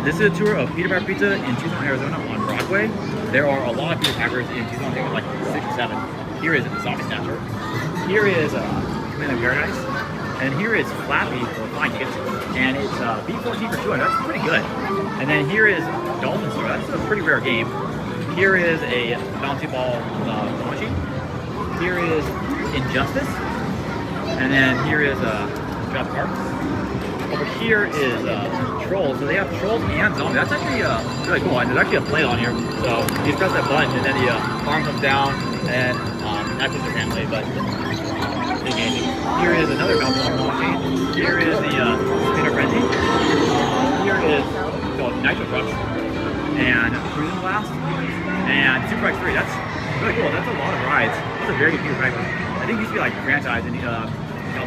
This is a tour of Peter Packer Pizza in Tucson, Arizona on Broadway. There are a lot of Peter Packers in Tucson, I think like 6 or 7. Here is Zombie Snatcher. Here is Command of Paradise. And here is Flappy for Flying Tickets. And it's B14 for 200. That's pretty good. And then here is Dolphin Store. That's a pretty rare game. Here is a bouncy ball machine. Here is Injustice. And then here is Drop Park. Over here is Trolls. So they have Trolls and Zombies. That's actually really cool. And there's actually a plate on here. So you just press that button and then the arm comes down and that's just your family. But here is another bouncy ball machine. Here is the Spinner Frenzy. Here is called Nitro Trucks and Cruising Blast and Super X3. That's really cool. That's a lot of rides. That's a very good Peter Packer. I think it used to be like franchised and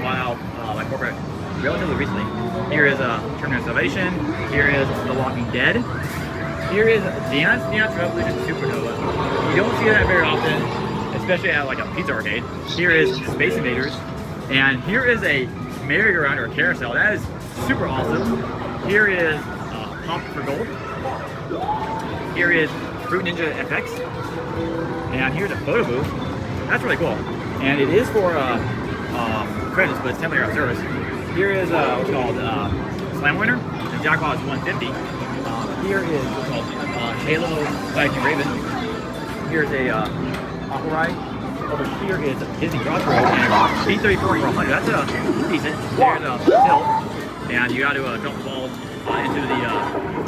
bought out by corporate relatively recently. Here is Terminator Salvation. Here is The Walking Dead. Here is Dance Revolution Supernova. You don't see that very often, especially at like a pizza arcade. Here is Space Invaders. And here is a merry-go-round or a carousel. That is super awesome. Here is Pop for Gold. Here is Fruit Ninja FX. And here's a photo booth. That's really cool. And it is for credits, but it's temporary on service. Here is what's called Slam Winner. The jackpot is 150. Here is what's called Halo Viking Raven. Here's a Aqua Ride. Over here is Disney Crossroad and B34 for 100. That's decent. There's a tilt, and you got to jump the balls into the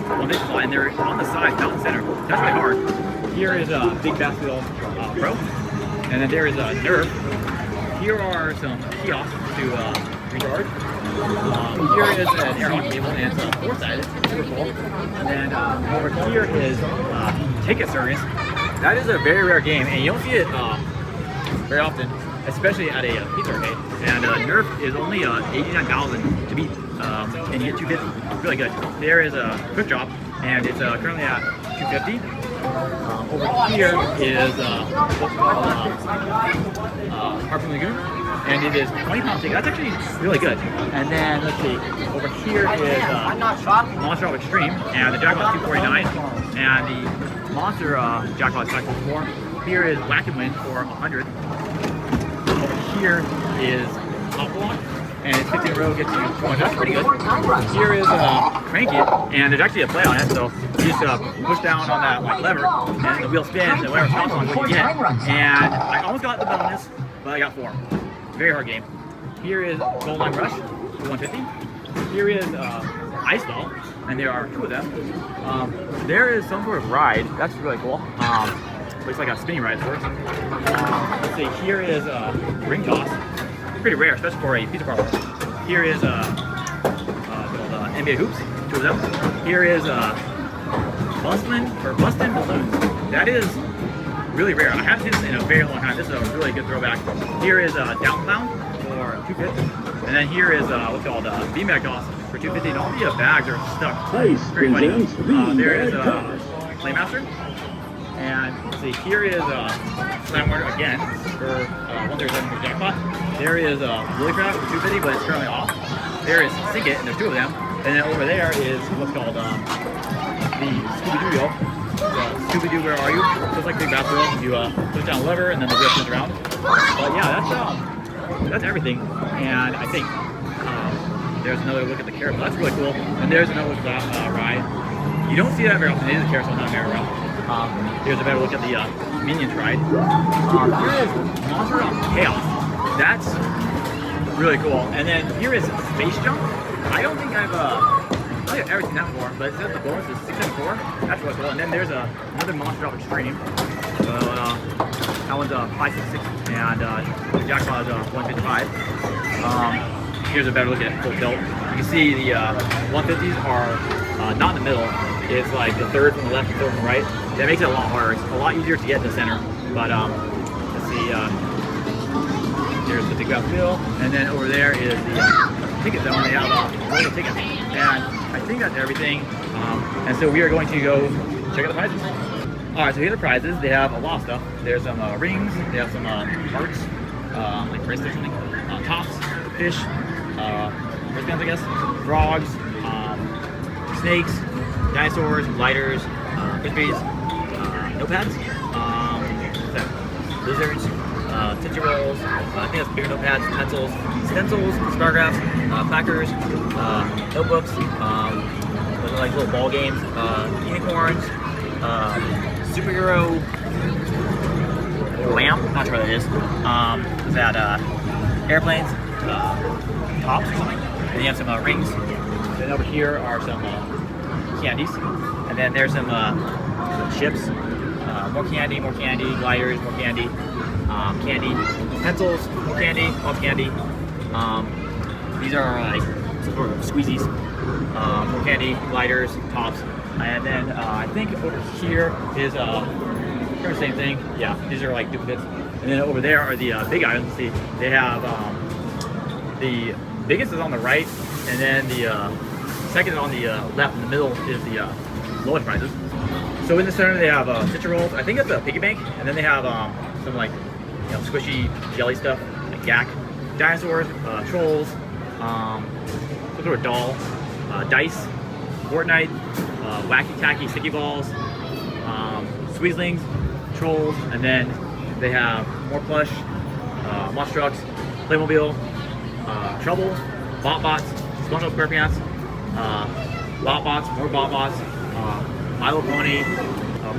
foundation slide, and they're on the side, not the center. That's really hard. Here is a Big Basketball Pro, and then there is a Nerf. Here are some kiosks to recharge. Here is an air hockey table, and it's four-sided, super cool. And then over here is Ticket Service. That is a very rare game, and you don't see it very often, especially at a pizza arcade. And Nerf is only 89,000 to beat, and you get 250. Really good. There is a Quick Drop, and it's currently at 250. Over here is what's called Harpoon Lagoon, and it is 20-pound ticket. That's actually really good. And then let's see, over here is Monster Drop Extreme, and the jackpot is 249, and the Monster jackpot is 544. Here is Whack and Win for 100. Over here is Top Block, and it's 50 in a row, gets you 200. That's pretty good. Here is Crank It, and there's actually a play on it, so you just push down on that like lever, and the wheel spins, and whatever stops on what you get. And I almost got the bonus, but I got 4. Very hard game. Here is Gold Line Rush for 150. Here is Ice Ball, and there are 2 of them. There is some sort of ride. That's really cool. Looks like a spinning ride for it. Let's see, here is Ring Toss. Pretty rare, especially for a pizza parlor. Here is NBA Hoops, 2 of them. Here is Bustin' Balloons. That is really rare. I haven't seen this in a very long time. This is a really good throwback. Here is Downtown for 250. And then here is what's called Beanbag Toss for 250. And all the bags are stuck. Very funny. There is Playmaster. And let's see, here is Slam Winner again for 137 for jackpot. There is Willy Crab for 250, but it's currently off. There is Sink It, and there's 2 of them. And then over there is what's called the Scooby-Doo wheel. Scooby-Doo, where are you? Just like Big Basketball, you push down a lever and then the wheel spins around. But yeah, that's everything. And I think there's another look at the carousel. That's really cool. And there's another look at that ride. You don't see that very often. It is a carousel, not a merry-go-round. Here's a better look at the Minions ride. Here is Monster Drop Chaos. That's really cool. And then here is Space Jump. I don't think I've ever seen that before, but it says the bonus is 674. That's really cool. And then there's another Monster Drop Extreme. So that one's 566, and the jackpot is 155. Here's a better look at full tilt. You can see the 150s are not in the middle. It's like the third from the left and third from the right. That makes it a lot harder. It's a lot easier to get in the center. But let's see, there's the Big Bass Wheel, and then over there is the ticket zone. They have golden tickets. And I think that's everything. And so we are going to go check out the prizes. Alright, so here are the prizes. They have a lot of stuff. There's some rings, they have some hearts, like bracelets or something, tops, fish, wristbands I guess, frogs, snakes, dinosaurs, gliders, frisbees, notepads, lizards, Tootsie Rolls, I think that's bigger notepads, pencils, stencils, spiragraphs, placards, notebooks, those are like little ball games, unicorns, superhero lamp, not sure what that is. Is that airplanes, tops or something? And then you have some rings. Then over here are some candies. And then there's some chips. More candy, gliders, more candy, candy, pencils, more candy, all candy. These are like sort of squeezies, more candy, gliders, tops. And then I think over here is the same thing. Yeah, these are like duplicates. And then over there are the big items. See, they have the biggest is on the right, and then the second is on the left. In the middle is the lowest prices. So in the center they have Tootsie Rolls. I think that's a piggy bank, and then they have some like squishy jelly stuff like yak, dinosaurs, trolls, some sort of doll, dice, Fortnite, wacky tacky sticky balls, Squeezlings, trolls, and then they have more plush, monster trucks, Playmobil, Trouble, BotBots, SpongeBob SquarePants, BotBots, more BotBots, My Little Pony,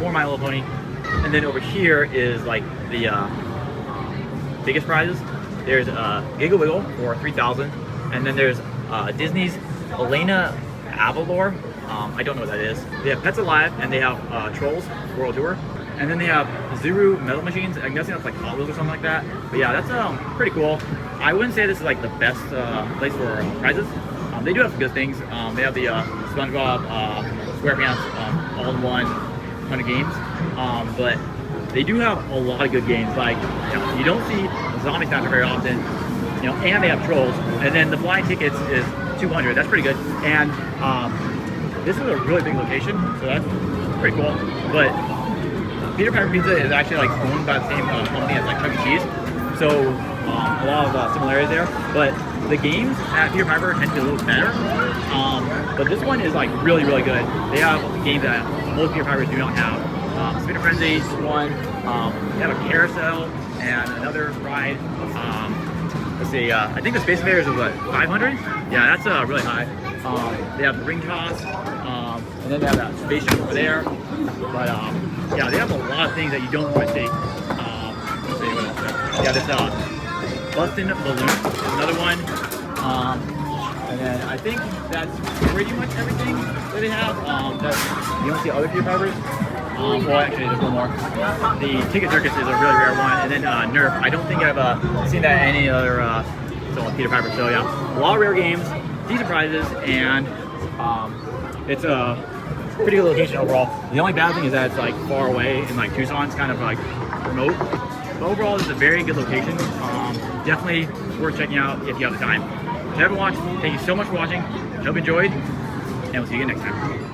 more My Little Pony, and then over here is like the biggest prizes. There's Giggle Wiggle for 3,000, and then there's Disney's Elena Avalor. I don't know what that is. They have Pets Alive, and they have Trolls World Tour, and then they have Zuru Metal Machines. I'm guessing that's like Hot Wheels or something like that. But yeah, that's pretty cool. I wouldn't say this is like the best place for prizes. They do have some good things. They have the SpongeBob SquarePants all-in-one kind of games, but they do have a lot of good games. Like you don't see Zombie Snatcher very often, and they have Trolls. And then the flying tickets is 200. That's pretty good. And this is a really big location, so that's pretty cool. But Peter Piper Pizza is actually like owned by the same company as like Chuck E. Cheese, so a lot of similarities there. But the games at Peter Piper tend to be a little better. But this one is like really good. They have games that most Peter Pipers do not have. Spinner Frenzy is one. They have a carousel and another ride. Let's see. I think the Space Invaders is what, 500? Yeah, that's really high. They have the ring toss, and then they have that spaceship over there. But yeah, they have a lot of things that you don't want to see. Let's see what else. Yeah, this Bustin' Balloon is another one. And then I think that's pretty much everything that they have. That you don't see other Peter Pipers. Well, actually, there's one more. The Ticket Circus is a really rare one, and then Nerf. I don't think I've seen that at any other Peter Piper. So yeah, a lot of rare games, decent prizes, and it's a pretty good location overall. The only bad thing is that it's like far away in like Tucson. It's kind of like remote. But overall, it's a very good location. Definitely worth checking out if you have the time. If you haven't watched, thank you so much for watching. I hope you enjoyed, and we'll see you again next time.